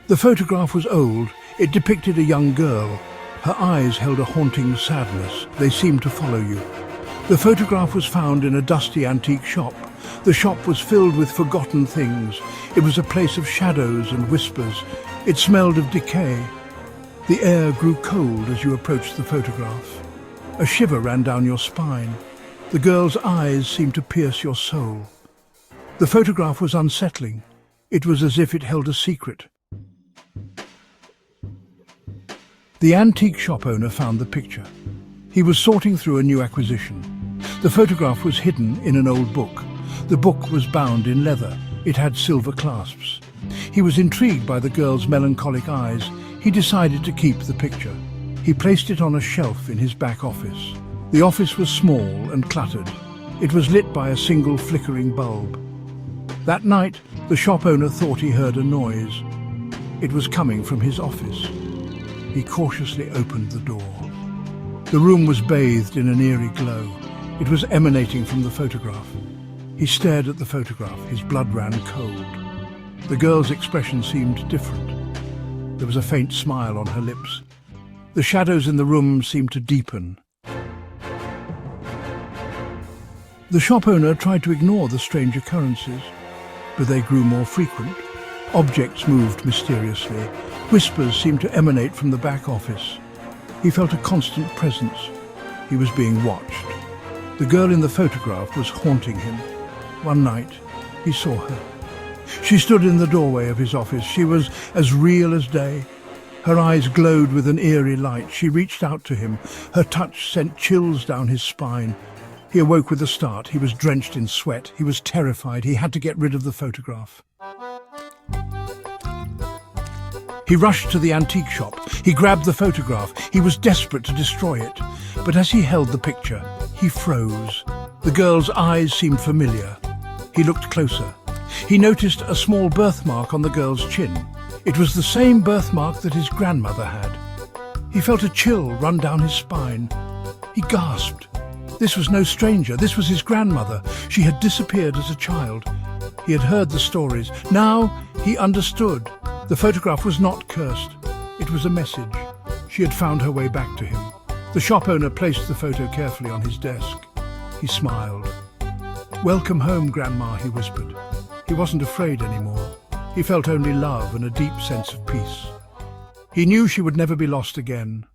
The photograph was old. It depicted a young girl. Her eyes held a haunting sadness. They seemed to follow you. The photograph was found in a dusty antique shop. The shop was filled with forgotten things. It was a place of shadows and whispers. It smelled of decay. The air grew cold as you approached the photograph. A shiver ran down your spine. The girl's eyes seemed to pierce your soul. The photograph was unsettling. It was as if it held a secret. The antique shop owner found the picture. He was sorting through a new acquisition. The photograph was hidden in an old book. The book was bound in leather. It had silver clasps. He was intrigued by the girl's melancholic eyes. He decided to keep the picture. He placed it on a shelf in his back office. The office was small and cluttered. It was lit by a single flickering bulb. That night, the shop owner thought he heard a noise. It was coming from his office. He cautiously opened the door. The room was bathed in an eerie glow. It was emanating from the photograph. He stared at the photograph. His blood ran cold. The girl's expression seemed different. There was a faint smile on her lips. The shadows in the room seemed to deepen. The shop owner tried to ignore the strange occurrences, but they grew more frequent. Objects moved mysteriously. Whispers seemed to emanate from the back office. He felt a constant presence. He was being watched. The girl in the photograph was haunting him. One night, he saw her. She stood in the doorway of his office. She was as real as day. Her eyes glowed with an eerie light. She reached out to him. Her touch sent chills down his spine. He awoke with a start. He was drenched in sweat. He was terrified. He had to get rid of the photograph. He rushed to the antique shop. He grabbed the photograph. He was desperate to destroy it. But as he held the picture, he froze. The girl's eyes seemed familiar. He looked closer. He noticed a small birthmark on the girl's chin. It was the same birthmark that his grandmother had. He felt a chill run down his spine. He gasped. This was no stranger. This was his grandmother. She had disappeared as a child. He had heard the stories. Now he understood. The photograph was not cursed. It was a message. She had found her way back to him. The shop owner placed the photo carefully on his desk. He smiled. "Welcome home, Grandma," he whispered. He wasn't afraid anymore. He felt only love and a deep sense of peace. He knew she would never be lost again.